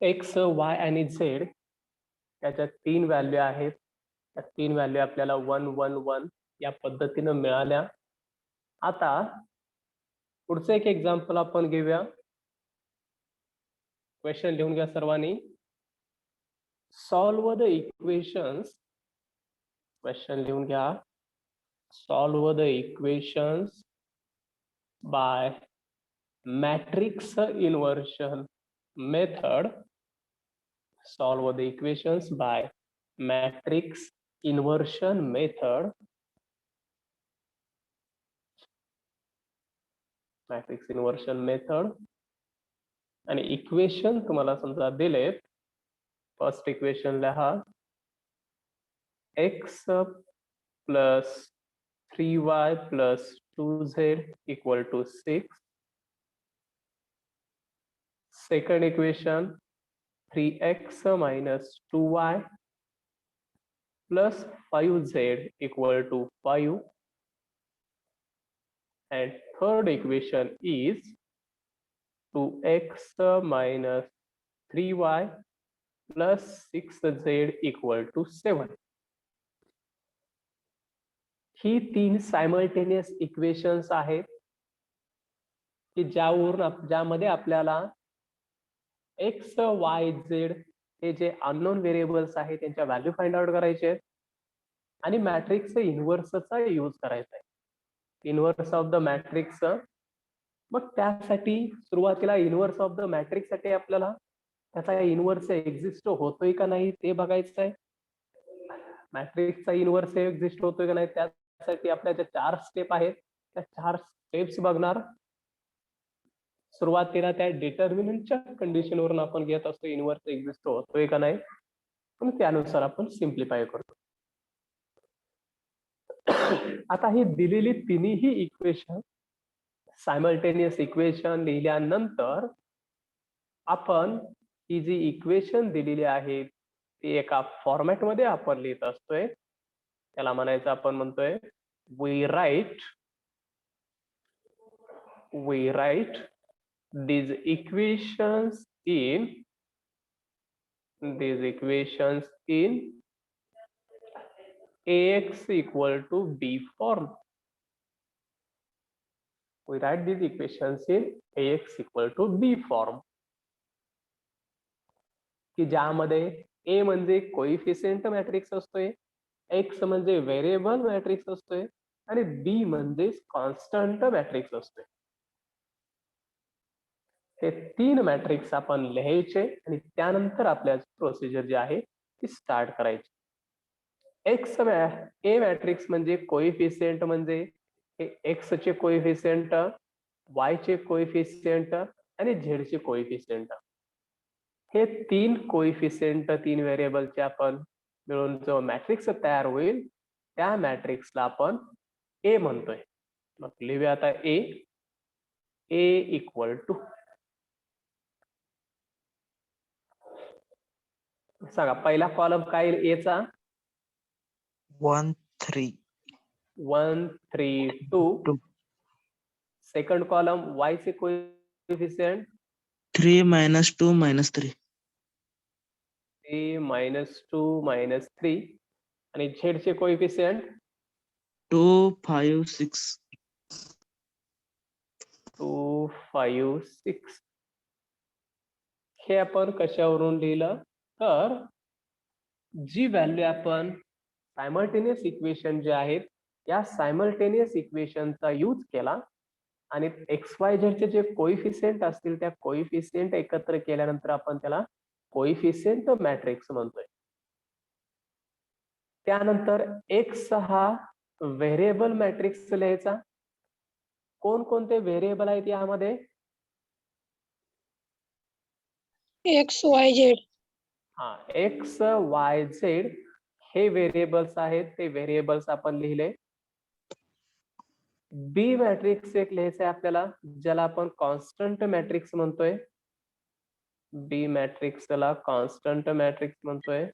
X, Y आणि Z त्याच्या 3 value आहेत. त्या 3 व्हॅल्यू आपल्याला 1 1 1 या पद्धतीने मिळाल्या. आता पुढचं एक एक्झाम्पल आपण घेऊया. क्वेश्चन लिहून घ्या सर्वांनी. Solve the equations. क्वेश्चन लिहून घ्या. Solve the equations by matrix inversion method. Solve the equations by matrix inversion method. Matrix inversion method. आणि इक्वेशन तुम्हाला समजा दिलेत. फर्स्ट इक्वेशन लिहा. x plus 3y plus 2z equal to 6. Second equation 3x minus 2y plus 5z equal to 5. And third equation is 2x minus 3y plus 6z equal to 7. He 3 simultaneous equations आहेत की ज्यामध्ये आपल्याला x, Y, Z हे जे unknown variables आहेत त्यांच्या value find out करायचे आहेत आणि मॅट्रिक्स इन्व्हर्सचा यूज करायचा आहे. Inverse of the matrix. मग त्यासाठी सुरुवातीला इन्व्हर्स ऑफ द मॅट्रिक्स साठी आपल्याला त्याचा इन्व्हर्स एक्झिस्ट होतोय का नाही ते बघायचं आहे. मॅट्रिक्सचा इन्व्हर्स एक्झिस्ट होतोय का नाही त्यासाठी आपल्या ज्या 4 स्टेप आहेत त्या 4 स्टेप्स बघणार. सुरुवातीला त्या डिटर्मिनंटच्या कंडिशन वरून आपण घेत असतो इन्व्हर्स एक्झिस्ट होतोय का नाही. पण त्यानुसार आपण सिम्प्लिफाय करतो. आता ही दिलेली तिन्ही इक्वेशन सायमल्टेनियस इक्वेशन लिहिल्यानंतर आपण ही जी इक्वेशन दिलेली आहे ती एका फॉर्मॅट मध्ये आपण लिहित असतोय. त्याला म्हणायचं आपण म्हणतोय we write these equations in ax equal to b form. We write these equations in ax equal to b form. की ज्यामध्ये a म्हणजे कोइफिशियंट मॅट्रिक्स असतोय, x म्हणजे व्हेरिएबल मॅट्रिक्स असतोय आणि b म्हणजे कॉन्स्टंट मॅट्रिक्स असतोय. हे 3 मॅट्रिक्स आपण लिहायचे आणि त्यानंतर आपल्या प्रोसिजर जी आहे ती स्टार्ट करायची. एक्स ए मॅट्रिक्स म्हणजे कोइफिशियंट म्हणजे एक्स चे कोइफिशियंट, वाय चे कोइफिशियंट आणि झेड चे कोइफिशियंट. हे 3 कोइफिशियंट 3 व्हेरिएबलचे आपण मिळून जो मॅट्रिक्स तयार होईल त्या मॅट्रिक्सला आपण ए म्हणतोय. मग लिहूया आता ए इक्वल टू सांगा पहिला कॉलम काय ए चा 1 3 1 3 2. सेकंड कॉलम वाय चे कोएफिशिएंट 3 minus 2 minus 3 3 -2 -3 आणि झेड चे कोएफिशिएंट 2 5 6 2 5 6. हे आपण कशावरून लिहिलं तर जी व्हॅल्यू आपण सायमल्टेनियस इक्वेशन जे आहेत या सायमल्टेनियस इक्वेशनचा यूज केला आणि एक्स वाय झेड चे जे कोइफिशियंट असतील त्या कोइफिशियंट एकत्र केल्यानंतर आपण त्याला कोइफिशियंट मॅट्रिक्स म्हणतोय. त्यानंतर एक्स हा व्हेरिएबल मॅट्रिक्स लिहायचा. कोणकोणते व्हेरिएबल आहेत यामध्ये एक्स वाय झेड. हा एक्स वाय झेड हे व्हेरिएबल्स आहेत. ते व्हेरिएबल्स आपण लिहिले. बी मॅट्रिक्स एक लिहायचं आहे आपल्याला ज्याला आपण कॉन्स्टंट मॅट्रिक्स म्हणतोय. बी मॅट्रिक्सला कॉन्स्टंट मॅट्रिक्स म्हणतोय.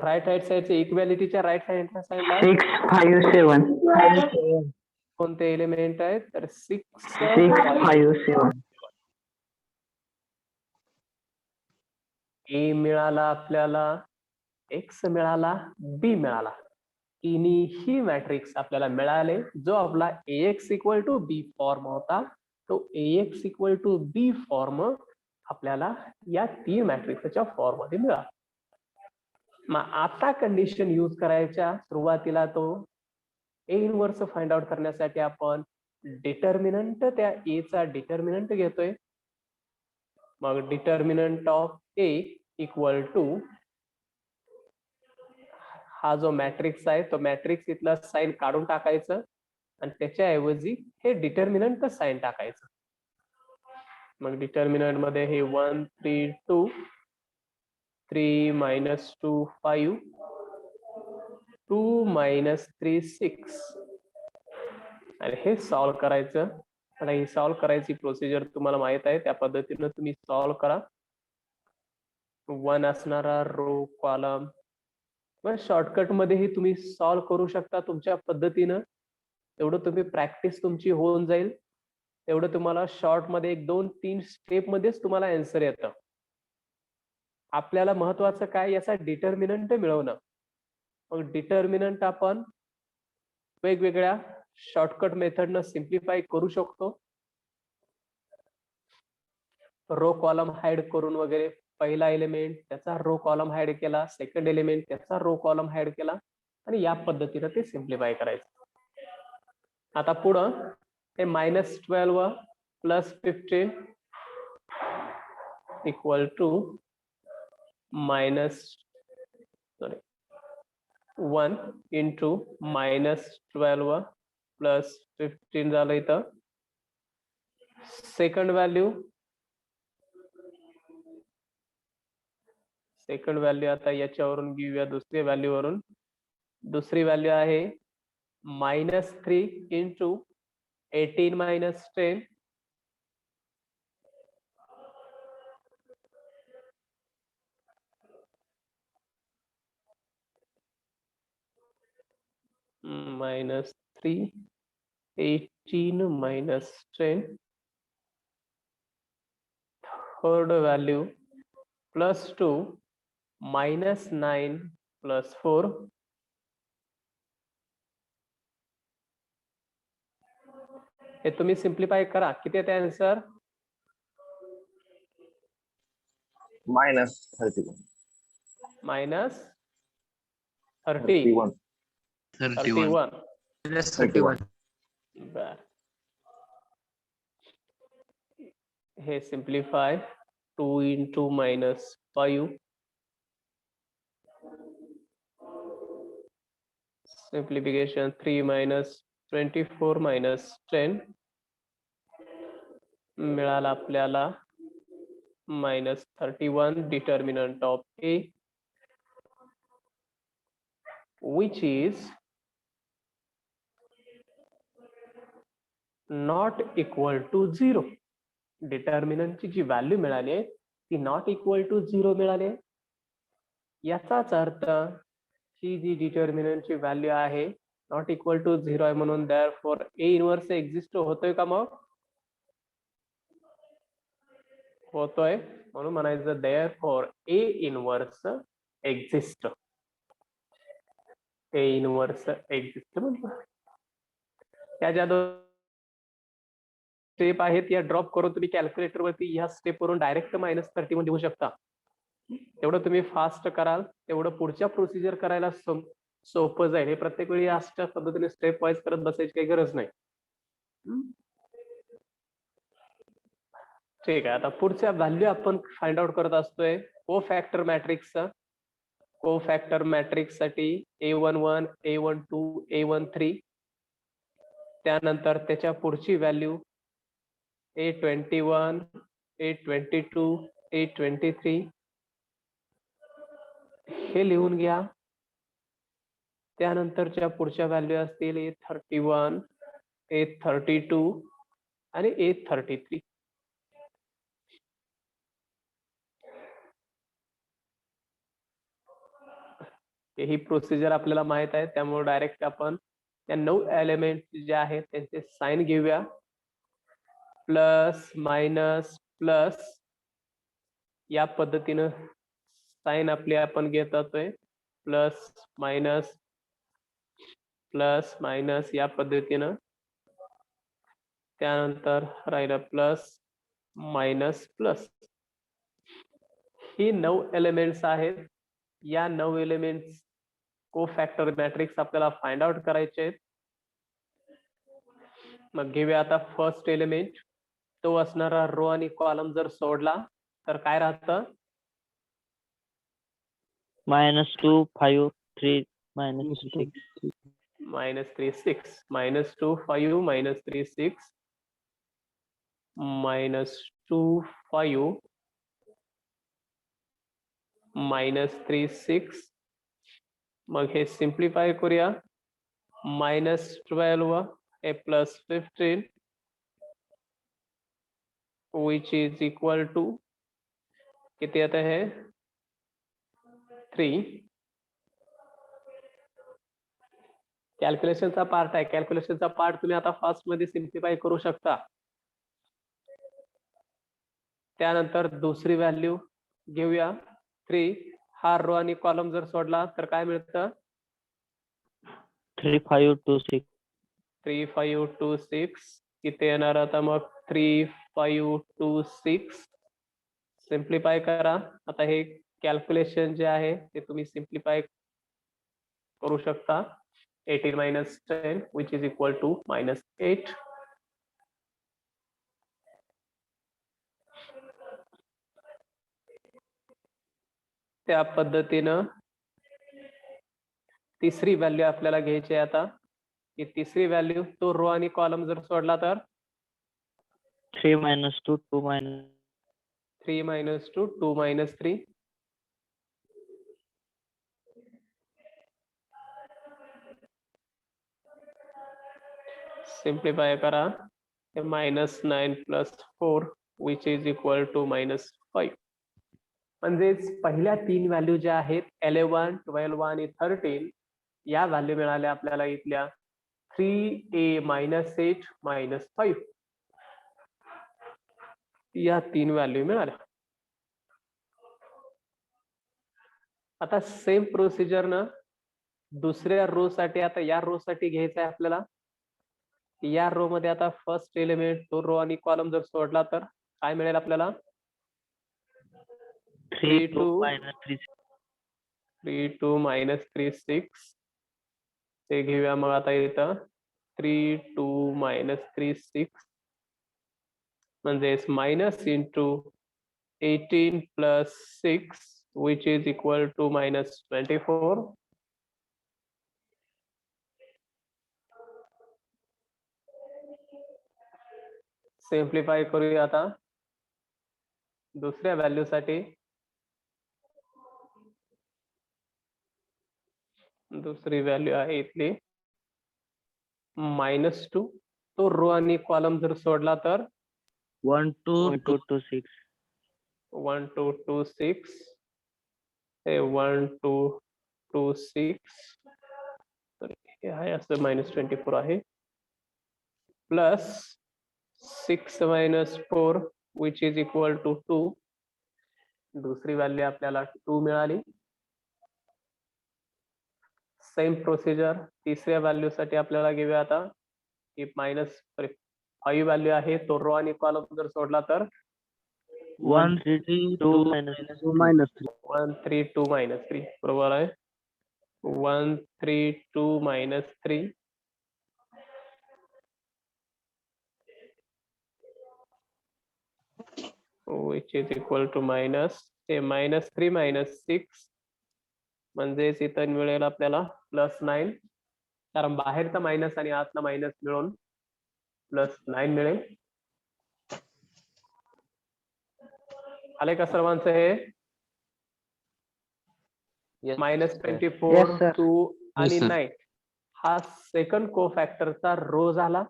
राईट हँड साइडच्या इक्वॅलिटीच्या राईट हँड साइडला 6 5 7 कोणते एलिमेंट आहेत तर 6 6 5 7 ए मिळाला आपल्याला, एक्स मिळाला, बी मिळाला. तिन्ही मॅट्रिक्स आपल्याला मिळाले. जो आपला AX equal to B form होता तो AX equal to B form आपल्याला या 3 मॅट्रिक्सच्या फॉर्म मध्ये मिळाला. मग आता कंडिशन यूज करायच्या सुरुवातीला तो ए इनव्हर्स फाइंड आउट करण्यासाठी आपण डिटर्मिनंट त्या ए चा डिटर्मिनंट घेतोय. मग determinant of A equal to हा जो मॅट्रिक्स आहे तो मॅट्रिक्स इथला साइन काढून टाकायचं आणि त्याच्याऐवजी हे डिटर्मिनंट साइन टाकायचं. मग डिटर्मिनंट मध्ये हे 1 3 2 3 minus 2 5 2 minus 3 6 आणि हे सॉल्व्ह करायचं. आता ही सॉल्व्ह करायची प्रोसिजर तुम्हाला माहित आहे, त्या पद्धतीनं तुम्ही सॉल्व्ह करा. 1 असणारा रो कॉलम शॉर्टकट मध्येही तुम्ही सॉल्व्ह करू शकता तुमच्या पद्धतीनं. तेवढं तुम्ही प्रॅक्टिस तुमची होऊन जाईल, तेवढं तुम्हाला शॉर्ट मध्ये 1 2 3 स्टेप मध्येच तुम्हाला आन्सर येतं. आपल्याला महत्वाचं काय, याचा डिटर्मिनंट मिळवणं. मग डिटर्मिनंट आपण वेगवेगळ्या शॉर्टकट मेथडनं सिम्प्लिफाय करू शकतो. रो कॉलम हाईड करून वगैरे. पहिला एलिमेंट त्याचा रो कॉलम हाईड केला, सेकंड एलिमेंट त्याचा रो कॉलम हाईड केला आणि या पद्धतीनं ते सिम्प्लिफाय करायचं. आता पुढं हे -12 plus 15 equal to -1 into -12 plus 15 झालं इथं. सेकंड व्हॅल्यू आता याच्यावरून घेऊया दुसऱ्या व्हॅल्यू वरून. दुसरी व्हॅल्यू आहे -3 into 18 minus 10 -3 18 minus 10. Third value +2 -9 plus 4. हे तुम्ही सिम्प्लिफाय करा. किती येते आन्सर? -31 -31 31 बर. हे simplify 2 into -5 simplification 3 minus 24 minus 10 मिळाला आपल्याला -31 determinant of A which is not equal to 0. Determinant ची जी व्हॅल्यू मिळाली आहे ती नॉट इक्वल टू 0 मिळाली. याचाच अर्थ ही जी डिटर्मिनंट ची व्हॅल्यू आहे नॉट इक्वल टू 0 आहे, म्हणून देअरफॉर ए इनव्हर्स एक्झिस्ट होतोय का? मग होतोय, म्हणून म्हणायचं देअरफॉर ए इनव्हर्स एक्झिस्ट. ए इनव्हर्स एक्झिस्ट म्हणतो. त्या ज्या स्टेप आहेत या ड्रॉप करून तुम्ही कॅल्क्युलेटर वरती ह्या स्टेप वरून डायरेक्ट -30 मध्ये लिहू शकता. तेवढं तुम्ही फास्ट कराल तेवढं पुढच्या प्रोसिजर करायला सोपं जाईल. हे प्रत्येक वेळी अशा पद्धतीने स्टेप वाईज करत बसायची काही गरज नाही. ठीक आहे. आता पुढच्या व्हॅल्यू आपण फाइंड आउट करत असतोय कोफॅक्टर मॅट्रिक्सचा. कोफॅक्टर मॅट्रिक्स साठी A11 A12 A13, त्यानंतर त्याच्या पुढची व्हॅल्यू A21 A22 A23 हे लिहून घ्या. त्यानंतरच्या पुढच्या व्हॅल्यू असतील A31 A32 आणि A33. ही प्रोसिजर आपल्याला माहित आहे, त्यामुळे डायरेक्ट आपण या 9 एलिमेंट जे आहेत त्यांचे साइन घेऊया. प्लस मायनस प्लस या पद्धतीनं साइन आपली आपण घेत जातोय. प्लस मायनस या पद्धतीनं. त्यानंतर राहिलं प्लस मायनस प्लस. ही 9 एलिमेंट्स आहेत. या 9 एलिमेंट्स कोफॅक्टर मॅट्रिक्स आपल्याला फाइंड आउट करायचे आहेत. मग घेऊया आता फर्स्ट एलिमेंट. तो असणारा रो आणि कॉलम जर सोडला तर काय राहतं? -2, 5, 3, -6. -3, 6. -2, 5, -3, 6. -2, 5, -3, 6. मग हे सिम्प्लिफाय करूया. -12 हे +15 which is equal to किती आता है 3. कॅल्क्युलेशनचा पार्ट आहे. कॅल्क्युलेशनचा पार्ट तुम्ही आता फास्ट मध्ये सिम्प्लिफाय करू शकता. त्यानंतर दुसरी व्हॅल्यू घेऊया 3. हा रो आणि कॉलम जर सोडला तर काय मिळतं? 3, 5, 2, 6. 3, 5, 2, 6. किती येणार आता मग? 3, 5, 2, 6. सिम्प्लिफाय करा. आता हे कॅल्क्युलेशन जे आहे ते तुम्ही सिम्प्लिफाय करू शकता. 18 - 10 which is equal to -8. त्या पद्धतीनं तिसरी व्हॅल्यू आपल्याला घ्यायची आहे आता. की तिसरी व्हॅल्यू तो रो आणि कॉलम जर सोडला तर 3 - 2, 2 - 3 - 2, 2 - 3. सिम्प्लिफाय करा. -9 + 4 which is equal to -5. म्हणजेच पहिल्या 3 व्हॅल्यू ज्या आहेत 11, 12 आणि 13 या व्हॅल्यू मिळाल्या आपल्याला इथल्या 3a - 8 - 5 या 3 व्हॅल्यू मिळाल्या. आता सेम प्रोसिजर न दुसऱ्या रो साठी आता या रो साठी घ्यायचं आहे आपल्याला. या रो मध्ये आता फर्स्ट एलिमेंट तो रो आणि कॉलम जर सोडला तर काय मिळेल आपल्याला? 3, 2 - 3, 3, 2 - 3, 6. ते घेऊया मग आता इथं 3, 2 - 3, 6 म्हणजेच -18 + 6 which is equal to -24. Simplify करूया आता दुसऱ्या व्हॅल्यू साठी. दुसरी व्हॅल्यू आहे इथली -2. तो रो आणि कॉलम जर सोडला तर 1, 2, 2, 2, 6. 1, 2, 2, 6. 1, 2, 2, 6. हे आहे असं -24 आहे. Plus 6 - 4 which is equal to 2. दुसरी व्हॅल्यू आपल्याला 2 मिळाली. सेम प्रोसिजर तिसऱ्या व्हॅल्यू साठी आपल्याला घेऊया आता की -5 व्हॅल्यू आहे. तो रो आणि कॉलम जर सोडला तर 1, 3, 2 - 3. 1, 3, 2 - 3 बरोबर आहे. 1, 3, 2 - 3. which is equal to -3 - 6 म्हणजेच इथं मिळेल आपल्याला +9. कारण बाहेरचा मायनस आणि आतला मायनस मिळून +9 मिळेल. आले का सर्वांचं हे? -24, 2 आणि 9 हा सेकंड कोफॅक्टरचा रो झाला.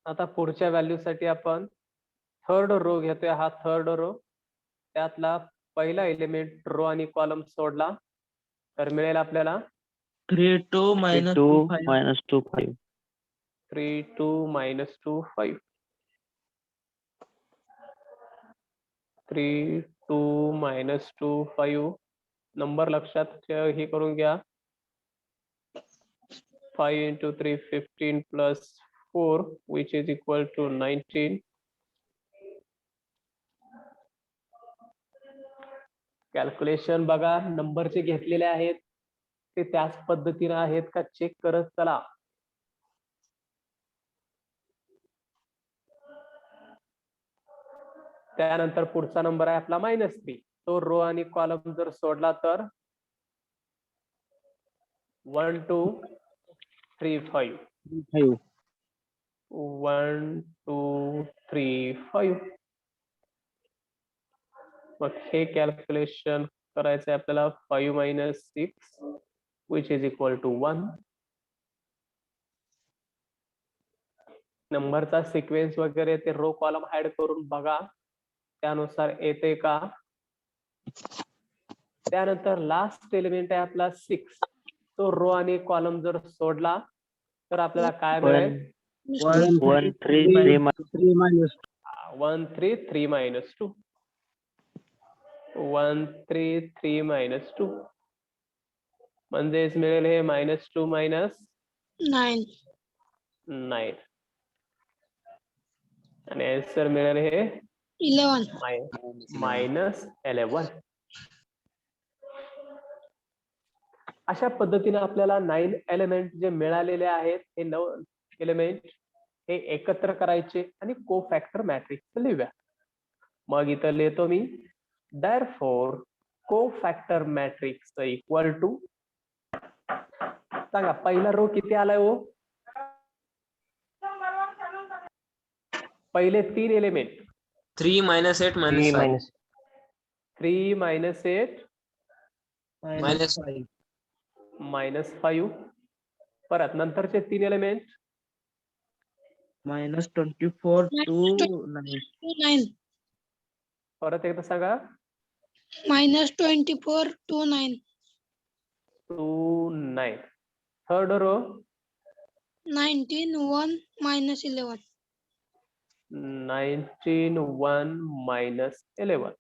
आता पुढच्या व्हॅल्यू साठी आपण थर्ड रो घेतोय. हा थर्ड रो त्यातला पहिला एलिमेंट रो आणि कॉलम सोडला तर मिळेल आपल्याला 3 2 minus 2 2 5. minus 2 5. 3 2 minus 2 5. 3 2 minus 2 5. Number लक्षात हे करून घ्या. 5 into 3 15 plus 4 which is equal to 19. Calculation बघा, नंबर जे घेतलेले आहेत ते त्याच पद्धतीने आहेत का चेक करत चला. त्यानंतर पुढचा नंबर आहे आपला -3. तो रो आणि कॉलम जर सोडला तर 1 2 3 5. 5. 1 2 3 5. मग हे कॅल्क्युलेशन करायचं आहे आपल्याला. 5 minus 6 which is equal to 1. नंबरचा सिक्वेन्स वगैरे ते रो कॉलम ऍड करून बघा त्यानुसार येते का. त्यानंतर लास्ट एलिमेंट आहे आपला 6. तो रो आणि कॉलम जर सोडला तर आपल्याला काय मिळेल. 1 3 3 minus 1 3 3 minus 2. 1 3 3 minus 2 म्हणजेच मिळेल हे -2 minus 9. 9 आणि आन्सर मिळेल हे 11. -11. अशा पद्धतीने आपल्याला 9 एलिमेंट जे मिळालेले आहेत हे 9 एलिमेंट हे एकत्र करायचे आणि कोफॅक्टर मॅट्रिक्स लिहूया. मग इथं लिहितो मी therefore कोफॅक्टर मॅट्रिक्स इक्वल टू. सांगा पहिला रो किती आलाय हो. पहिले 3 element 3 minus 8 minus 5. 3 minus 8 Minus 5. -5. परत नंतरचे 3 एलिमेंट minus 24 to 9. 9. परत एकदा सांगा. minus 24 to 9. 2 9. Third row 19 1 minus 11. 19 1 -11.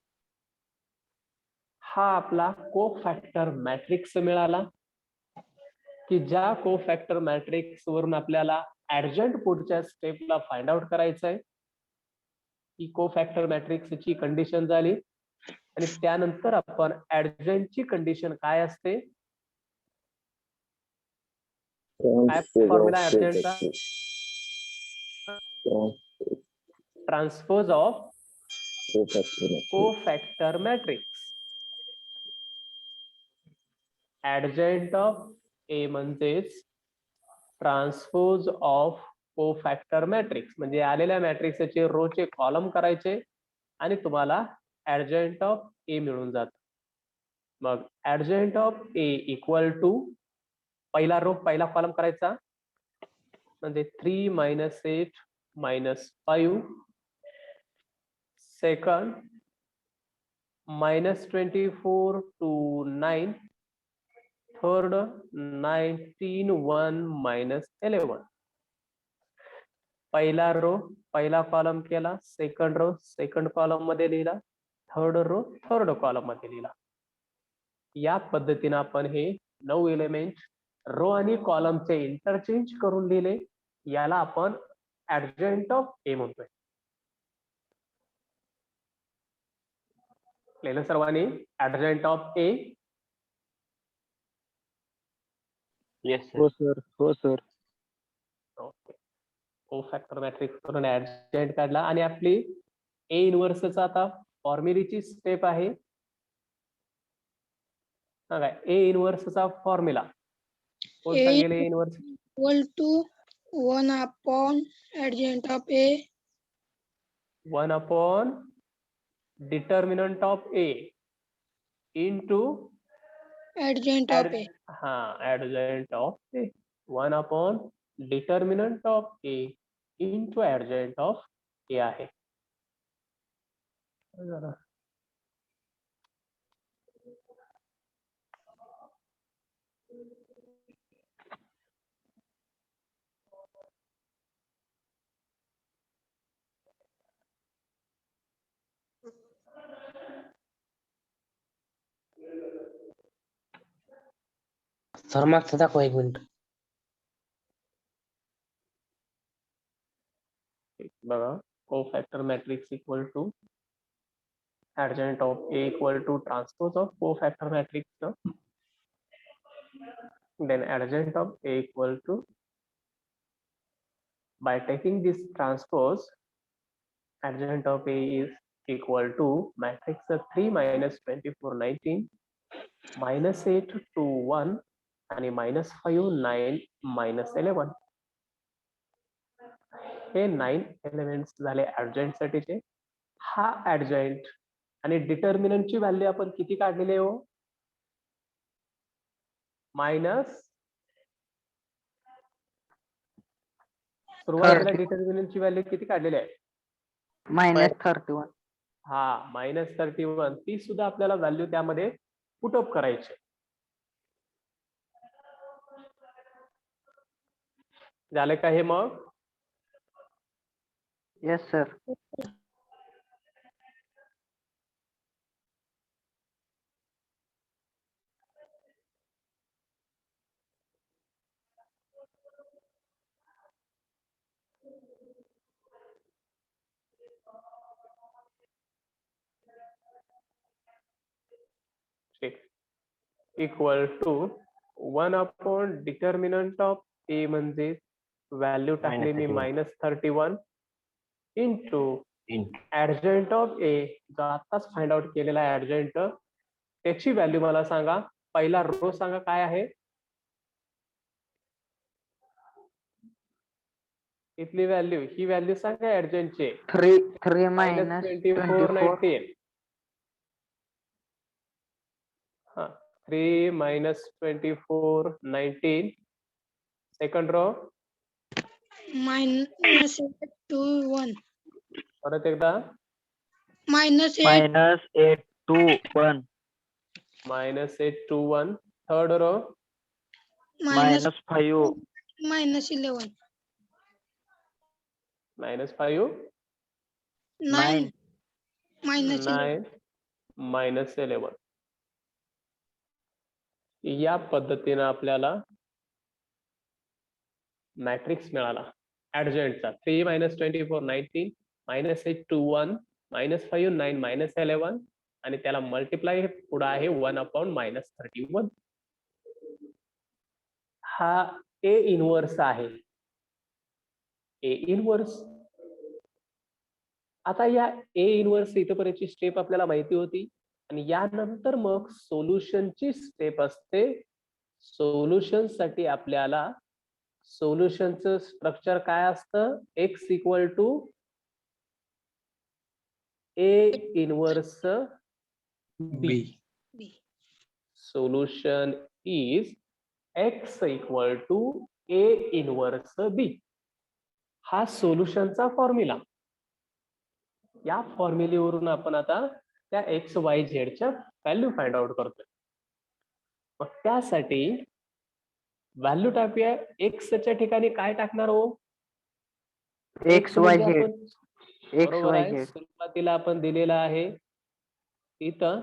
हा आपला कोफॅक्टर मॅट्रिक्स मिळाला की ज्या कोफॅक्टर मॅट्रिक्स वरून आपल्याला ऍडजंट पुढच्या स्टेपला फाइंड आउट करायचं आहे. ही कोफॅक्टर मॅट्रिक्सची कंडिशन झाली आणि त्यानंतर आपण ऍडजंटची कंडिशन काय असते. काय फॉर्म्युला ऍडजंटचा. Transpose of cofactor matrix. Adjoint of A म्हणजेच ट्रान्सपोज ऑफ कोफॅक्टर मॅट्रिक्स. म्हणजे आलेल्या मॅट्रिक्सचे रोचे कॉलम करायचे आणि तुम्हाला ऍडजंट ऑफ ए मिळून जात. मग ऍडजंट ऑफ ए इक्वल टू पहिला रो पहिला कॉलम करायचा म्हणजे 3 minus 8 minus 5. Second -24 to 9. Third 19 1 -11. पहिला रो पहिला कॉलम केला. सेकंड रो सेकंड कॉलम मध्ये लिहिला. थर्ड रो थर्ड कॉलम मध्ये लिहिला. या पद्धतीने आपण हे 9 एलिमेंट रो आणि कॉलमचे इंटरचेंज करून लिहिले. याला आपण ऍडजंट ऑफ ए म्हणतोय. लिहिलं सर्वांनी ऍडजंट ऑफ ए. Yes sir. हो सर. ओके. कोफॅक्टर मॅट्रिक्स करून ऍडजंट काढला आणि आपली ए इनव्हर्सचा आता फॉर्म्युलेची स्टेप आहे. सांगा ए इनव्हर्सचा फॉर्म्युला कोण A सांगेल. ए inverse equal to 1 upon adjacent of A 1 upon determinant of A into adjacent of A. adjacent of A. 1 upon determinant of A into adjacent of A आहे. सर मागचं दाखवा 1 मिनिट. बघा cofactor matrix equal to adjoint of A equal to transpose of cofactor matrix. Then adjoint of A equal to, by taking this transpose, adjoint of A is equal to matrix 3 minus 24 19 minus 8 2 1 आणि minus 5 9 minus 11. हे 9 elements झाले adjoint साठीचे. हा adjoint आणि determinant ची value आपण किती काढलेली आहे हो? मायनस सुरुवातीला डिटर्मिनंट ची व्हॅल्यू किती काढलेली आहे? -31. हा -31. ती सुद्धा आपल्याला व्हॅल्यू त्यामध्ये पुटअप करायची. झाले का हे मग? Yes sir. Equal to 1 upon determinant of A म्हणजे व्हॅल्यू टाकली मी -31 इंटू ऍडजॉइंट ऑफ ए जो आताच फाइंड आउट केलेला आहे ऍडजॉइंट, त्याची व्हॅल्यू मला सांगा. पहिला रो सांगा काय आहे? इथली व्हॅल्यू, ही व्हॅल्यू सांगा ऍडजॉइंटची. 3 -24 -24. 19. हा 3 -24 19. Second row -8 to 1. परत एकदा -8 -8 to 1. -8 to 1. Third row -5 -5 -11. -5 9 9 -11. या पद्धतीने आपल्याला मॅट्रिक्स मिळाला ऍडजॉइंटचा. 3 -24 19 -8 to 1 -5 9 -11 आणि त्याला मल्टिप्लाय पुढे आहे 1 अपॉन -31. हा ए इनवर्स आहे. A inverse. आता या ए इनवर्स इथपर्यंतची स्टेप आपल्याला माहिती होती आणि यानंतर मग सोल्युशनची स्टेप असते. सोल्युशन साठी आपल्याला सोल्युशनचं स्ट्रक्चर काय असतं? X equal to A inverse B. Solution is X equal to A inverse B. हा सोल्युशनचा फॉर्म्युला. या फॉर्म्युलेवरून आपण आता त्या एक्स वाय झेडच्या व्हॅल्यू फाइंड आउट करतोय. मग त्यासाठी व्हॅल्यू टाकूया. एक्सच्या ठिकाणी काय टाकणार हो? X Y Z. बरोबर XYZ. आहे. सुरुवातीला आपण दिलेला आहे इथं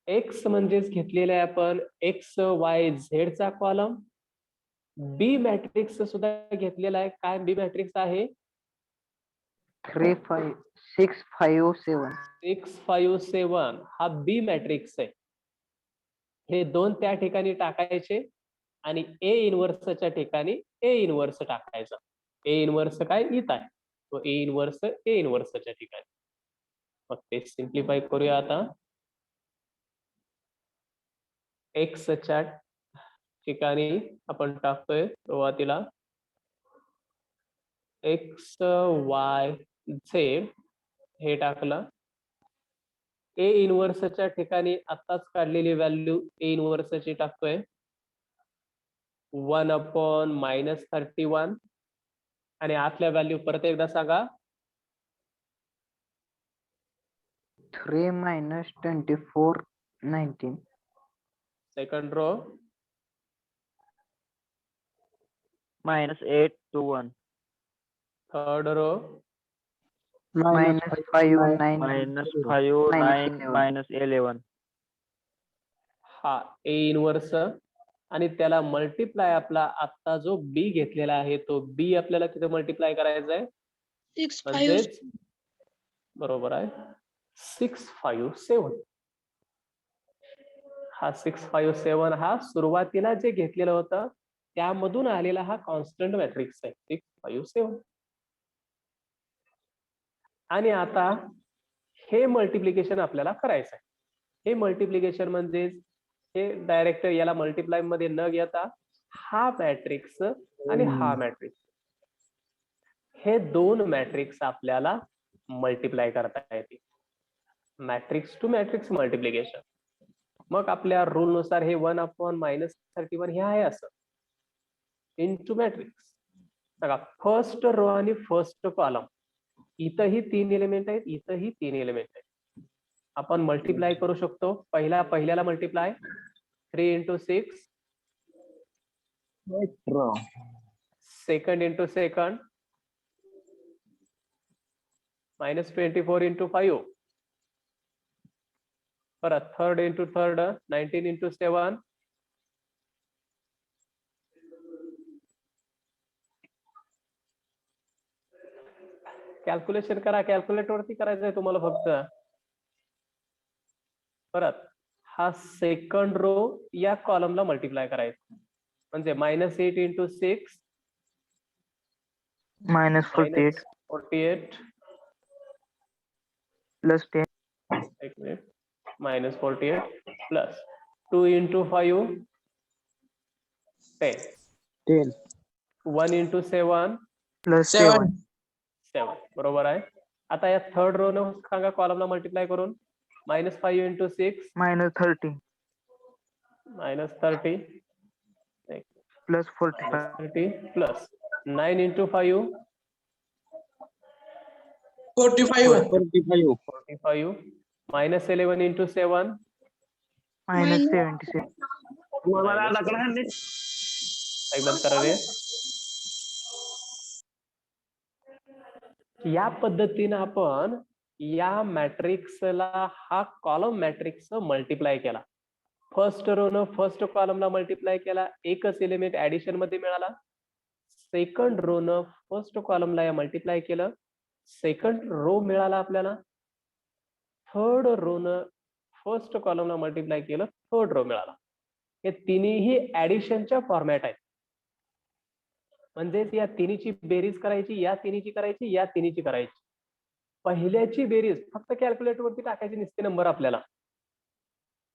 एक्स म्हणजेच घेतलेला आहे आपण एक्स वाय झेड चा कॉलम. बी मॅट्रिक्स सुद्धा घेतलेला आहे. काय बी मॅट्रिक्स आहे? 3 5 6 5 7. 6 5 7 हा बी मॅट्रिक्स आहे. हे दोन त्या ठिकाणी टाकायचे आणि ए इनवर्सच्या ठिकाणी ए इनवर्स टाकायचं. ए इनवर्स काय इथं आहे, तो ए इनवर्सच्या ठिकाणी. मग ते सिम्प्लिफाय करूया आता. एक्सच्या ठिकाणी आपण टाकतोय सुरुवातीला एक्स वाय झेड हे टाकलं. ए इनवर्सच्या ठिकाणी आताच काढलेली व्हॅल्यू ए इनवर्सची टाकतोय 1 अपॉन -31 आणि आतल्या व्हॅल्यू परत एकदा सांगा. 3 -24 19. Second row -8 to 1. Third row -5 9 -5 9 -11. हा ए इनवर्स आणि त्याला मल्टिप्लाय आपला आता जो बी घेतलेला आहे तो बी आपल्याला किती मल्टिप्लाय करायचा आहे 6 5 म्हणजेच बरोबर आहे 657 हा 657 हा सुरुवातीला जे घेतलेलं होतं त्यामधून आलेला हा कॉन्स्टंट मॅट्रिक्स आहे 657 आणि आता हे मल्टिप्लिकेशन आपल्याला करायचं आहे हे मल्टिप्लिकेशन म्हणजे हे डायरेक्ट याला मल्टिप्लाय मध्ये न घेता हा मॅट्रिक्स आणि हा मॅट्रिक्स हे दोन मॅट्रिक्स आपल्याला मल्टिप्लाय करता येते मॅट्रिक्स टू मॅट्रिक्स मल्टिप्लिकेशन मग आपल्या रूल नुसार हे 1/-31 हे आहे असं इंटू मॅट्रिक्स बघा फर्स्ट रो आणि फर्स्ट कॉलम इथंही 3 एलिमेंट आहेत इथंही 3 एलिमेंट आहेत आपण मल्टिप्लाय करू शकतो पहिल्याला मल्टिप्लाय 3 × 6 सेकंड इंटू सेकंड -24 × 5 परत थर्ड इंटू थर्ड 19 × 7 कॅल्क्युलेशन करा कॅल्क्युलेटर वरती करायचं आहे तुम्हाला फक्त परत हा सेकंड रो या कॉलमला मल्टिप्लाय करायचा म्हणजे -8 × 6 -48 -48 +10 एक मिनिट -48 प्लस 2 × 5 10 10 1 × 7 +7 7 बरोबर आहे आता या थर्ड रो न सांगा कॉलमला मल्टिप्लाय करून -5 × 6 -30 -30 +45 30 प्लस 9 × 5 45 45 45 -11 × 7 -76 बंद करा रे या पद्धतीने आपण या मॅट्रिक्सला हा कॉलम मॅट्रिक्स मल्टिप्लाय केला फर्स्ट रो न फर्स्ट कॉलमला मल्टिप्लाय केला एकच एलिमेंट ऍडिशन मध्ये मिळाला सेकंड रो न फर्स्ट कॉलमला या मल्टिप्लाय केलं सेकंड रो मिळाला आपल्याला थर्ड रो न फर्स्ट कॉलमला मल्टिप्लाय केलं थर्ड रो मिळाला हे तिन्ही ऍडिशनच्या फॉर्मॅट आहेत म्हणजेच या तिन्हीची बेरीज करायची या तिन्हीची करायची या तिन्हीची करायची पहिल्याची बेरीज फक्त कॅल्क्युलेटर वरती टाकायची नसते नंबर आपल्याला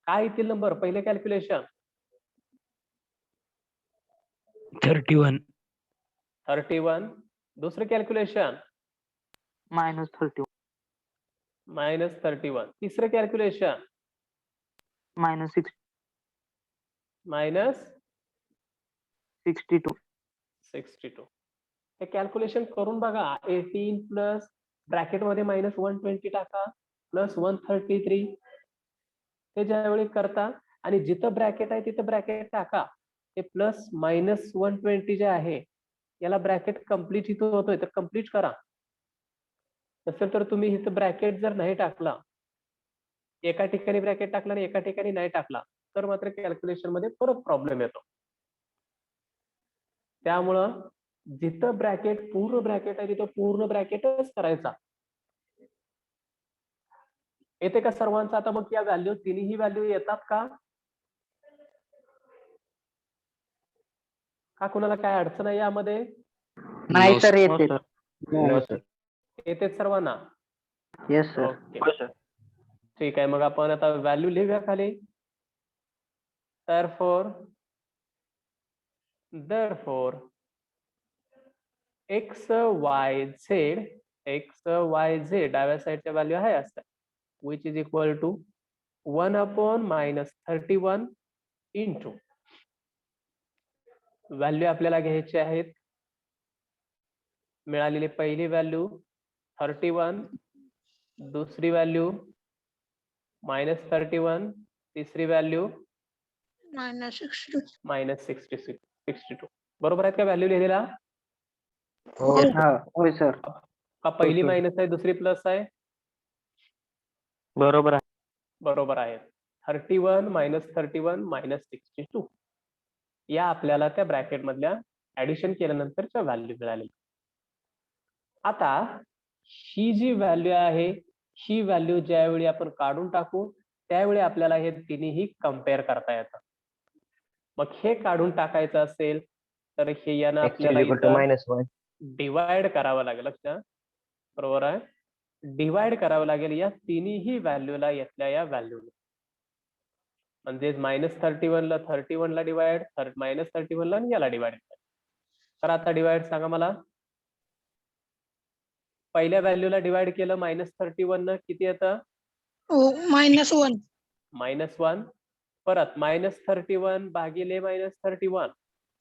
काय येतील नंबर पहिले कॅल्क्युलेशन 31 दुसरं कॅल्क्युलेशन -31 -31 तिसरं कॅल्क्युलेशन -6 -62 62 हे कॅल्क्युलेशन करून बघा 18 प्लस ब्रॅकेट मध्ये -120 टाका प्लस 133 हे ज्यावेळी करता आणि जिथं ब्रॅकेट आहे तिथं ब्रॅकेट टाका हे प्लस -120 जे आहे याला ब्रॅकेट कम्प्लीट इथं होतोय तर कम्प्लीट करा तसं तर तुम्ही इथं ब्रॅकेट जर नाही टाकला एका ठिकाणी ब्रॅकेट टाकला आणि एका ठिकाणी नाही टाकला तर मात्र कॅल्क्युलेशन मध्ये परत प्रॉब्लेम येतो त्यामुळं जिथं ब्रॅकेट पूर्ण ब्रॅकेट आहे तिथं पूर्ण ब्रॅकेटच करायचा येते का सर्वांचा आता मग या व्हॅल्यू तिन्ही व्हॅल्यू येतात का कुणाला काय अडचण आहे यामध्ये नाही सर येते येते सर्वांना येस सर ओके ठीक आहे मग आपण आता व्हॅल्यू लिहूया खाली therefore x y z डाव्या साईडच्या व्हॅल्यू आहे असं which is equal to 1/-31 into value आपल्याला घ्यायची आहेत मिळालेली पहिली व्हॅल्यू 31 दुसरी व्हॅल्यू -31 तिसरी व्हॅल्यू -62 बरोबर आहेत का व्हॅल्यू लिहिलेला होय सर का पहिली मायनस आहे दुसरी प्लस आहे बरोबर आहे बरोबर आहे 31 -31 -62 या आपल्याला त्या ब्रॅकेट मधल्या ऍडिशन केल्यानंतरच्या व्हॅल्यू मिळालेल्या. आता ही जी व्हॅल्यू आहे ही व्हॅल्यू ज्यावेळी आपण काढून टाकू त्यावेळी आपल्याला हे तिन्ही कम्पेअर करता येतं. मग हे काढून टाकायचं असेल तर हे यानं आपल्याला डिवाइड करावं लागेल. लक्षात, बरोबर आहे, डिवाइड करावं लागेल या तिन्ही व्हॅल्यूला यातल्या या व्हॅल्यू. म्हणजे -31 ला 31 ला डिवाइड, -31 ला आणि याला डिवाइड. तर आता डिवाइड सांगा मला. पहिल्या व्हॅल्यूला डिवाइड केलं -31 न किती येतं? -1. -1. परत -31 भागिले -31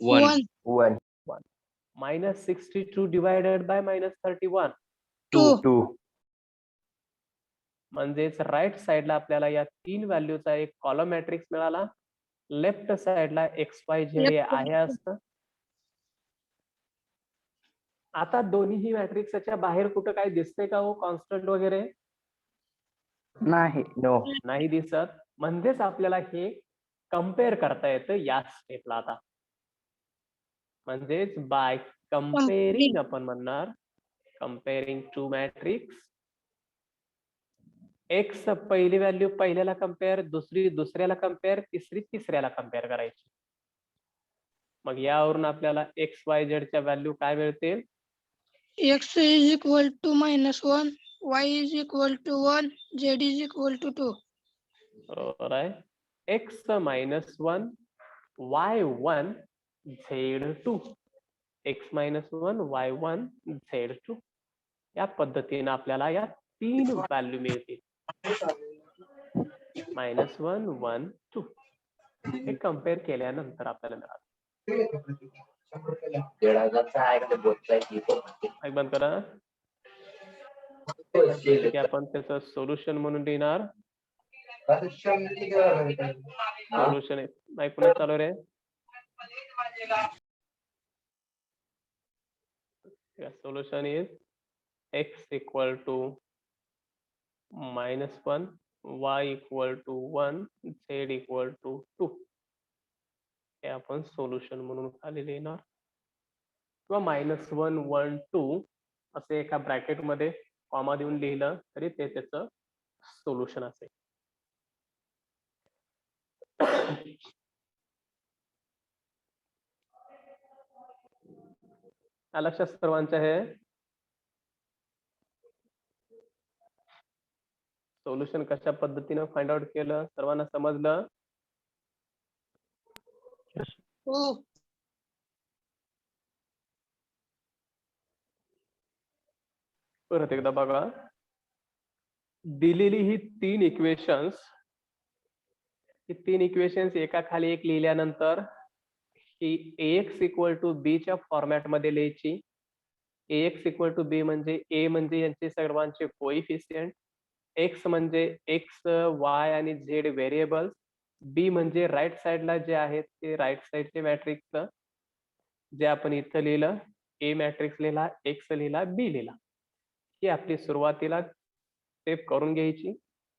1. -62 डिवायडेड बाय -31 2. म्हणजेच राईट साइडला आपल्याला या 3 व्हॅल्यूचा एक कॉलम मॅट्रिक्स मिळाला. लेफ्ट साइडला XYZ हे आहे असतं. आता दोन्ही मॅट्रिक्सच्या बाहेर कुठं काय दिसतंय का हो कॉन्स्टंट वगैरे? नाही दिसत. म्हणजेच आपल्याला हे कम्पेअर करता येतं या स्टेपला. आता म्हणजेच बाय कम्पेअरिंग आपण म्हणणार, कम्पेअरिंग टू मॅट्रिक्स. एक्स पहिली व्हॅल्यू पहिल्याला कम्पेअर, दुसरी दुसऱ्याला कम्पेअर, तिसरी तिसऱ्याला कम्पेअर करायची. मग यावरून आपल्याला XYZ च्या व्हॅल्यू काय मिळतील? X is equal to -1, Y is equal to 1, Z is equal to 2. बरोबर आहे. X -1 Y1 Z2, X -1 Y1 Z2. या पद्धतीने आपल्याला या 3 व्हॅल्यू मिळतील. -1 1 2 हे कम्पेअर केल्यानंतर आपल्याला मिळालं. बंद करा. आपण त्याचं सोल्युशन म्हणून देणार. सोल्युशन ऐकूनच चालू रे. Solution is x equal to -1, y equal to 1, z equal to 2. हे आपण सोल्युशन म्हणून खाली लिहिणार. किंवा -1 1 2 असे एका ब्रॅकेट मध्ये कॉमा देऊन लिहिलं तरी ते त्याचं सोल्युशन असेल. लक्षात सर्वांच्या हे सोल्युशन कशा पद्धतीने फाइंड आउट केलं सर्वांना समजलं? हो. परत एकदा बघा. दिलेली ही 3 इक्वेशन्स, ही 3 इक्वेशन्स एका खाली एक लिहिल्यानंतर ही AX इक्वल टू बी च्या फॉर्मॅट मध्ये लिहायची. AX इक्वल टू बी म्हणजे A म्हणजे यांचे सर्वांचे कोइफिशियंट, X म्हणजे X, Y आणि Z व्हेरिएबल्स, B म्हणजे राईट साइडला जे आहेत ते राईट साइडचे मॅट्रिक्स जे आपण इथं लिहिलं. A मॅट्रिक्स लिहिला, X लिहिला, B लिहिला. ही आपली सुरुवातीला स्टेप करून घ्यायची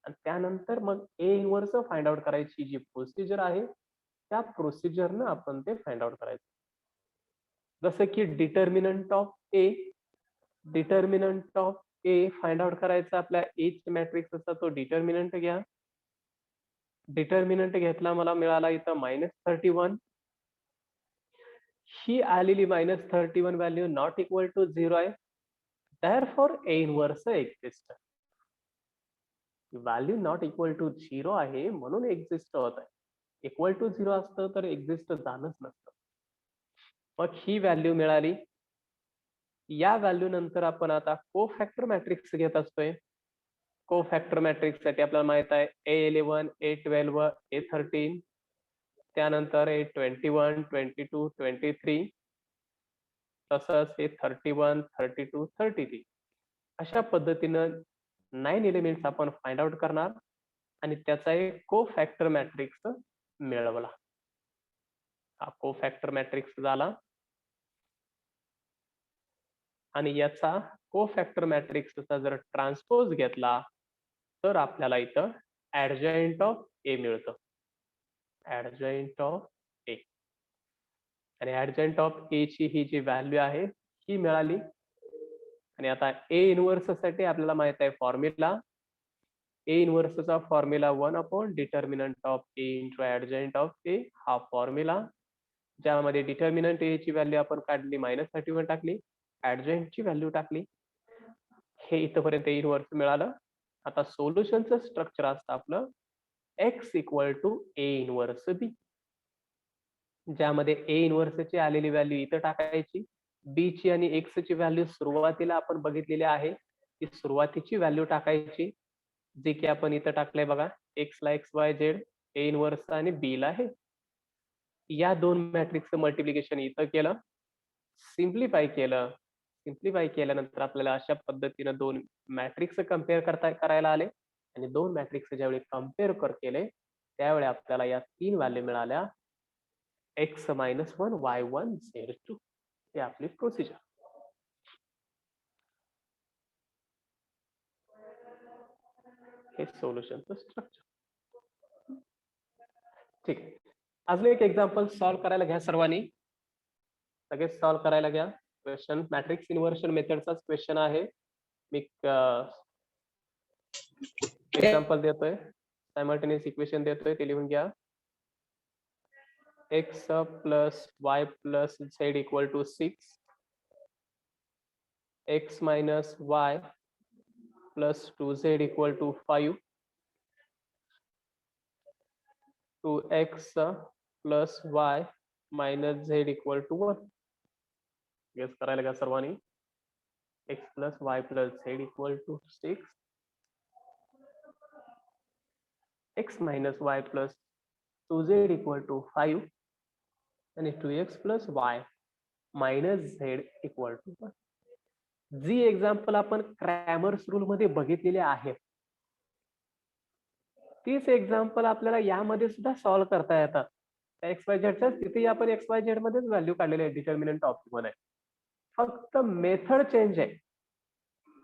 आणि त्यानंतर मग A इन्व्हर्स फाइंड आउट करायची जी प्रोसिजर आहे त्या प्रोसिजरनं आपण ते फाइंड आउट करायचं. जसं की determinant of A, determinant of A find out करायचा. आपल्या A चे मॅट्रिक्स असता तो डिटर्मिनंट घ्या. डिटर्मिनंट घेतला, मला मिळाला इथं -31. ही आलेली -31 व्हॅल्यू नॉट इक्वल टू 0 आहे. Therefore A inverse exist. Value not equal to 0 आहे म्हणून एक्झिस्ट होत आहे. इक्वल टू 0 असतं तर एक्झिस्ट झालंच नसतं. मग ही व्हॅल्यू मिळाली. या व्हॅल्यू नंतर आपण आता कोफॅक्टर मॅट्रिक्स घेत असतोय. कोफॅक्टर मॅट्रिक्स साठी आपल्याला माहित आहे A11 A12 A13, त्यानंतर A21 22 23, तसंच A31 32 33. अशा पद्धतीनं 9 एलिमेंट्स आपण फाइंड आउट करणार आणि त्याचा एक कोफॅक्टर मॅट्रिक्स मिळवला. हा कोफॅक्टर मॅट्रिक्स झाला आणि याचा कोफॅक्टर मॅट्रिक्सचा जर ट्रान्सपोज घेतला तर आपल्याला इथं ऍडजॉइंट ऑफ A मिळतं. Adjoint of A. आणि ऍडजंट ऑफ ए ची ही जी व्हॅल्यू आहे ही मिळाली. आणि आता ए इनव्हर्स साठी आपल्याला माहित आहे फॉर्म्युला. ए इनव्हर्सचा formula 1 determinant of A into adjoint of A हा फॉर्म्युला, ज्यामध्ये डिटर्मिनंट ए ची व्हॅल्यू आपण काढली -31 टाकली, ऍडजंटची व्हॅल्यू टाकली. हे इथपर्यंत इनव्हर्स मिळालं. आता सोल्युशनचं स्ट्रक्चर असतं आपलं x equal to A inverse B, ज्यामध्ये ए इनव्हर्सची आलेली व्हॅल्यू इथं टाकायची, बी ची आणि एक्स ची व्हॅल्यू सुरुवातीला आपण बघितलेली आहे ती सुरुवातीची व्हॅल्यू टाकायची, जे की आपण इथं टाकलंय बघा. एक्स ला XYZ, ए इनव्हर्स आणि बी ला आहे. या दोन मॅट्रिक्सचं मल्टिप्लिकेशन इथं केलं, सिम्प्लिफाय केल्यानंतर आपल्याला अशा पद्धतीनं दोन मॅट्रिक्स कम्पेअर करायला आले. आणि दोन मॅट्रिक्स ज्यावेळी कम्पेअर केले त्यावेळी आपल्याला या 3 व्हॅल्यू मिळाल्या, x-1 y1 z2. ही आपली प्रोसिजर. हे सोल्युशनचं स्ट्रक्चर. ठीक आहे. अजून एक एक्झाम्पल सॉल्व्ह करायला घ्या सर्वांनी. लगेच सॉल्व्ह करायला घ्या. क्वेश्चन मॅट्रिक्स इन्व्हर्शन मेथडचाच क्वेश्चन आहे. मी एक्झाम्पल देतोय, सायमल्टेनियस इक्वेशन देतोय, ते लिहून घ्या. x plus y plus z equal to 6, x minus y plus 2z equal to 5, 2x plus y minus z equal to 1. Guess करायला घ्या सर्वांनी. x plus y plus z equal to 6, x minus y plus 2z equal to 5 आणि 2x plus y minus z equal to 1. G example आपण Cramer's rule मध्ये बघितलेले आहे तीच example आपल्याला यामध्ये सुद्धा सॉल्व्ह करता येतात. XYZ तिथे आपण XYZ मध्येच व्हॅल्यू काढलेली आहे, डिटर्मिनंट ऑप्टिमल आहे. फक्त मेथड चेंज आहे.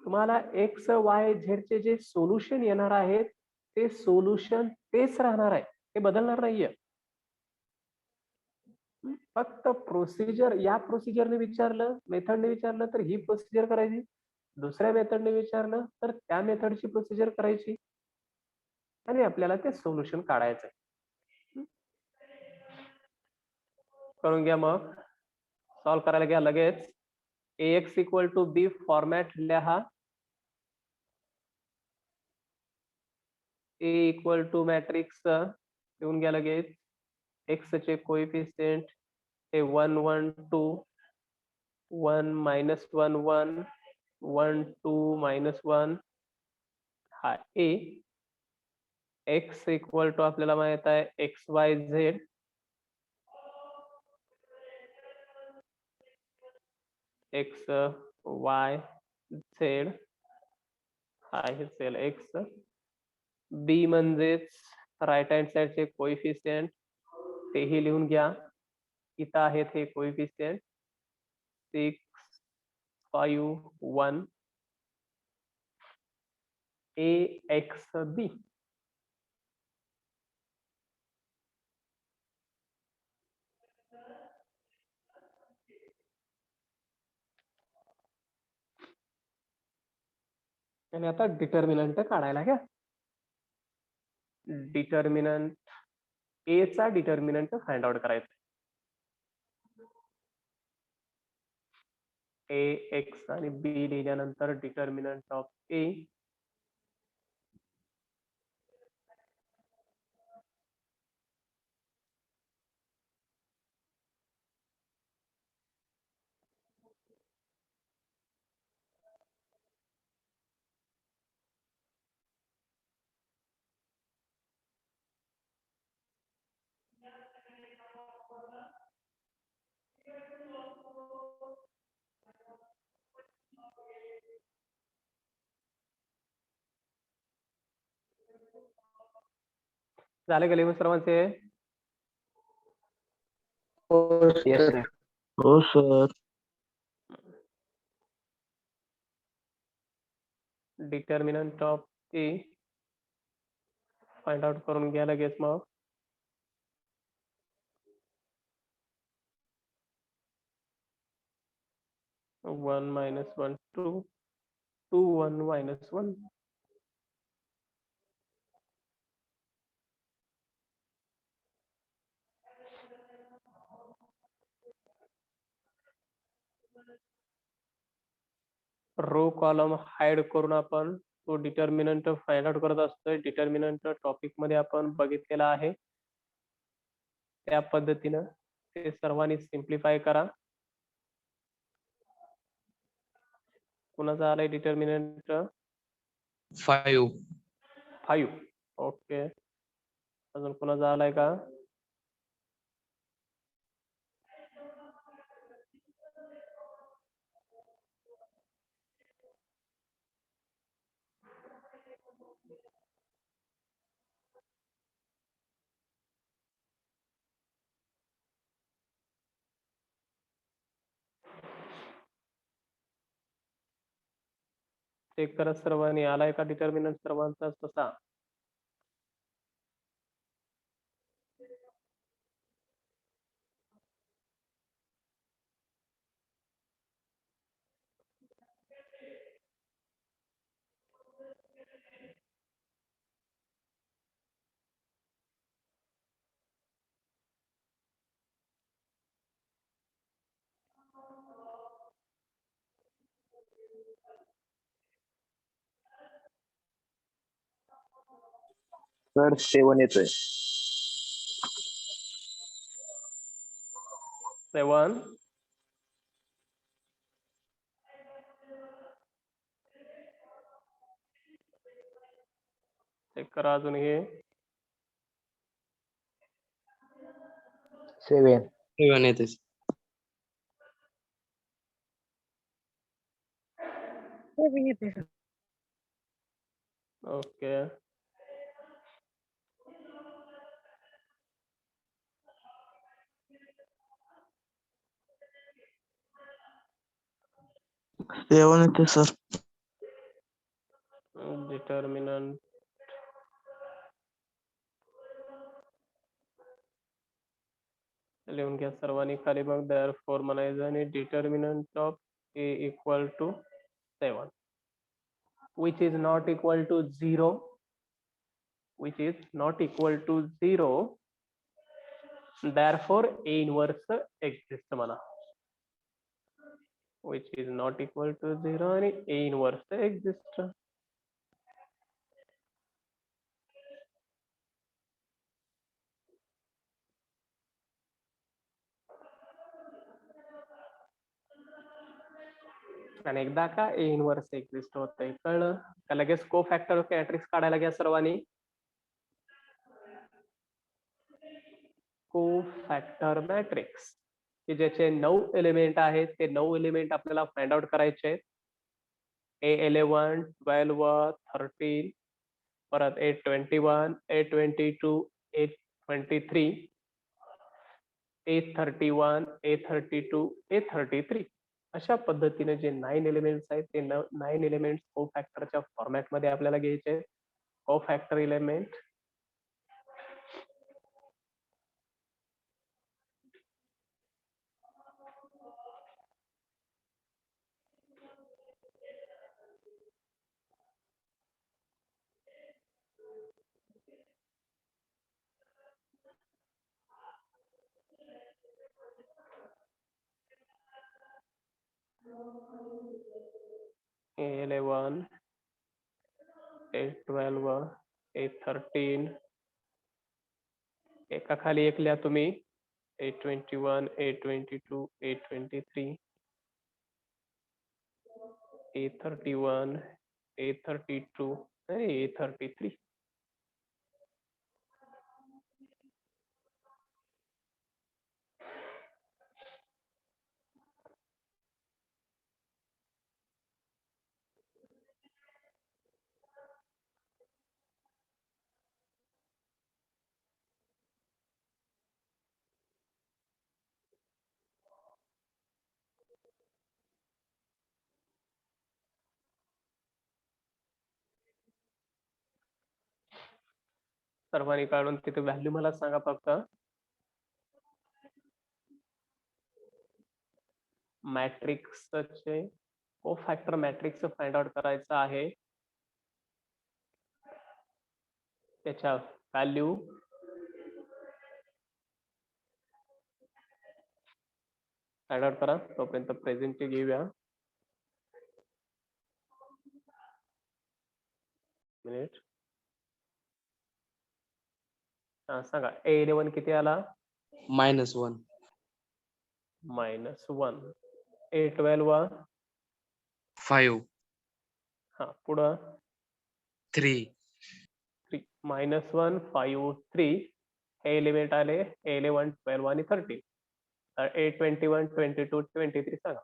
तुम्हाला एक्स वाय झेड चे जे सोल्युशन येणार आहेत ते सोल्युशन तेच राहणार आहे, ते बदलणार नाहीये. फक्त प्रोसिजर, या प्रोसिजरने विचारलं, मेथडने विचारलं तर ही प्रोसिजर करायची, दुसऱ्या मेथडने विचारलं तर त्या मेथडची प्रोसिजर करायची आणि आपल्याला ते सोल्युशन काढायचंय. करून घ्या मग. सॉल्व्ह करायला घ्या लगेच. ax equal to B format लिहा. ए इक्वल टू मॅट्रिक्स लिहून घ्या लगेच. एक्स चे कोएफिशिएंट हे 1 1 2 1 -1 1 1 2 -1 हा ए. एक्स इक्वल टू आपल्याला माहित आहे XYZ, एक्स वाय झेड हा आहे सेल एक्स. बी म्हणजेच राईट हँड साइडचे कोएफिशिएंट, तेही लिहून घ्या. इथं आहेत हे कोएफिशिएंट 6 5 1 AXB. आणि आता डिटर्मिनंट काढायला घ्या. डिटर्मिनंट ए चा डिटर्मिनंट फाइंड आउट करायचा. ए एक्स आणि बी लिहिल्यानंतर डिटर्मिनंट ऑफ ए झाले का लिहून सर्वांचे? हो sir. Determinant of A find out करून घ्या लगेच मग. 1 minus 1 2 2 1 minus 1. Row column hide करून आपण तो डिटर्मिनंट फाइंड आउट करत असतोय. डिटर्मिनंट टॉपिक मध्ये आपण बघितलेला आहे. त्या पद्धतीनं ते सर्वांनी सिम्प्लिफाय करा. कुणाचा आलाय डिटर्मिनंट 5. 5. ओके, अजून कुणाचा आलाय का? चेक करा सर्वांनी, आलाय का डिटर्मिनंट सर्वांचा तसा? सर 7 येतोय. 7. चेक करा अजून हे. 7 7 येते. ओके, येते सर. डिटर्मिनंट लिहून घ्या सर्वांनी खाली. मग therefore म्हणायचं आणि determinant of a equal to 7 which is not equal to 0, which is not equal to 0, therefore a inverse exists म्हणा. which is not equal to 0 आणि a inverse exists. आणि एकदा का a inverse exist होतंय कळलं का लगेच को फॅक्टर मॅट्रिक्स काढायला घ्या सर्वांनी. को फॅक्टर मॅट्रिक्स की ज्याचे 9 एलिमेंट आहेत, ते 9 एलिमेंट आपल्याला फाइंड आउट करायचे आहेत. A11 12 13 परत A21 A22 A23 A31 A32 A33 अशा पद्धतीने जे 9 एलिमेंट्स आहेत ते 9 एलिमेंट्स को फॅक्टरच्या फॉर्मॅट मध्ये आपल्याला घ्यायचे आहेत. को factor element A11 A12 A13 एका खाली एक लिहा तुम्ही. A21 A22 A23 A31 A32 आणि A33. सर्वांनी काढून तिथे व्हॅल्यू मला सांगा फक्त. मॅट्रिक्सचे कोफॅक्टर मॅट्रिक्स फाइंड आउट करायचं आहे. त्याच्या व्हॅल्यू फाइंड आउट करा. तोपर्यंत प्रेझेंट घेऊया. मिनिट. हा सांगा. A11 किती आला? -1. -1. A12 5. हा पुढं 3. 3. -1 5 3 हे एलिमेंट आले. A11 12 आणि 13. तर A21 22 23 सांगा.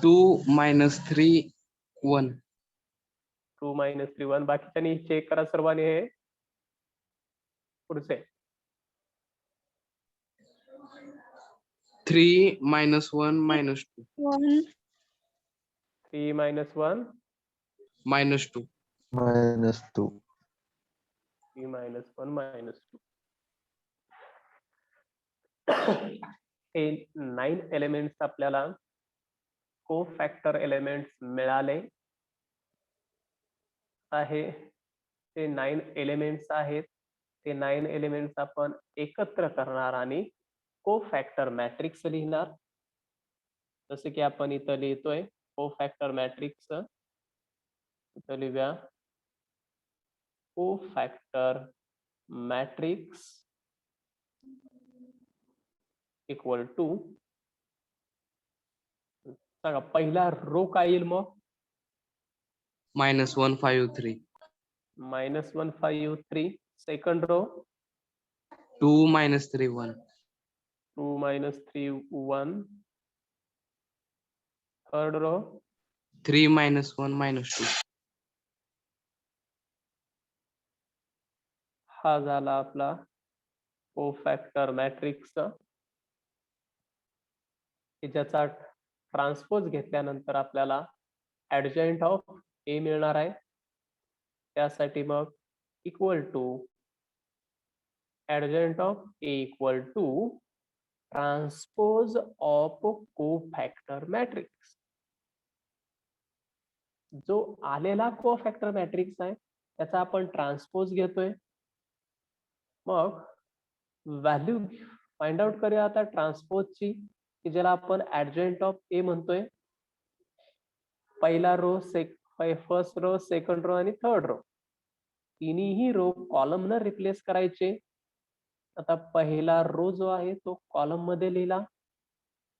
2 -3 1. 2 -3 1. बाकीच्यांनी चेक करा सर्वांनी. हे पुढचे 3 -1 -2. 1 3 -1 -2. -2. 3 -1 -2. हे 9 एलिमेंट्स आपल्याला कोफॅक्टर एलिमेंट्स मिळाले आहे. ते 9 एलिमेंट्स आहेत. ते 9 एलिमेंट्स आपण एकत्र करणार आणि कोफॅक्टर मॅट्रिक्स लिहिणार. जसे की आपण इथं लिहितोय कोफॅक्टर मॅट्रिक्स. इथं लिहूया कोफॅक्टर मॅट्रिक्स इक्वल टू, सांगा पहिला रो काय येईल मग? -1 5 3. -1 5 3. Second row 2 -3 1. 2 -3 1. Third row 3 -1 -2. हा झाला आपला कोफॅक्टर मॅट्रिक्स, की ज्याचा ट्रान्सपोज घेतल्यानंतर आपल्याला ऍडजॉइंट ऑफ ए मिळणार आहे. त्यासाठी मग equal to adjoint of A equal to transpose of cofactor matrix. जो आलेला कोफॅक्टर मॅट्रिक्स आहे त्याचा आपण ट्रान्सपोज घेतोय. मग व्हॅल्यू फाइंड आउट करूया आता ट्रान्सपोजची, की ज्याला आपण ऍडजॉइंट ऑफ ए म्हणतोय. पहिला row first row, second row आणि थर्ड रो, तिन्ही रो कॉलम न रिप्लेस करायचे. आता पहिला रो जो आहे तो कॉलम मध्ये लिहिला,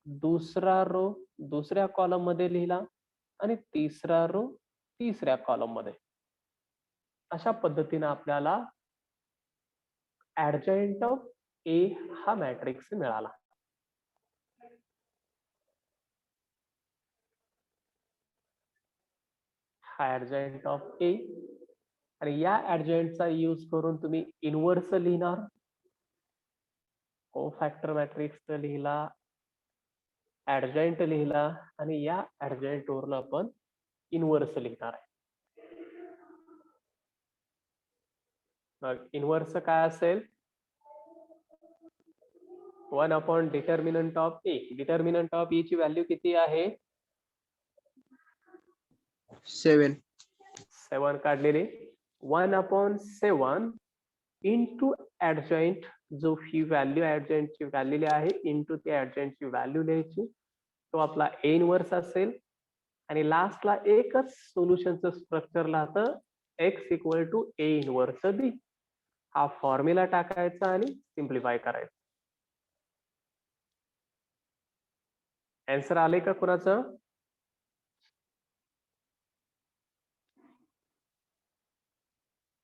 दुसरा रो दुसऱ्या कॉलम मध्ये लिहिला आणि तिसरा रो तिसऱ्या कॉलम मध्ये. अशा पद्धतीने आपल्याला ऍडजॉइंट ऑफ ए हा मॅट्रिक्स मिळाला. हा ऍडजॉइंट ऑफ ए, आणि या ऍडजॉइंटचा यूज करून तुम्ही इनव्हर्स लिहिणार. कोफॅक्टर मॅट्रिक्स लिहिला, ऍडजॉइंट लिहिला आणि या ऍडजॉइंट वरून आपण इनव्हर्स लिहिणार आहे. मग इनव्हर्स काय असेल? 1 upon determinant of A. Determinant of A ची व्हॅल्यू किती आहे? 7. 7 काढलेली. 1 अपॉन 7 इंटू ऍडजॉइंट, जो ही व्हॅल्यू ऍडजॉइंटची व्हॅल्यू आहे इंटू ती ऍडजॉइंटची व्हॅल्यू लिहायची. तो आपला ए इनव्हर्स असेल. आणि लास्टला एकच सोल्युशनचं स्ट्रक्चर राहतं, x equal to A inverse B. हा फॉर्म्युला टाकायचा आणि सिम्प्लिफाय करायचं. आन्सर आले का कुणाचं?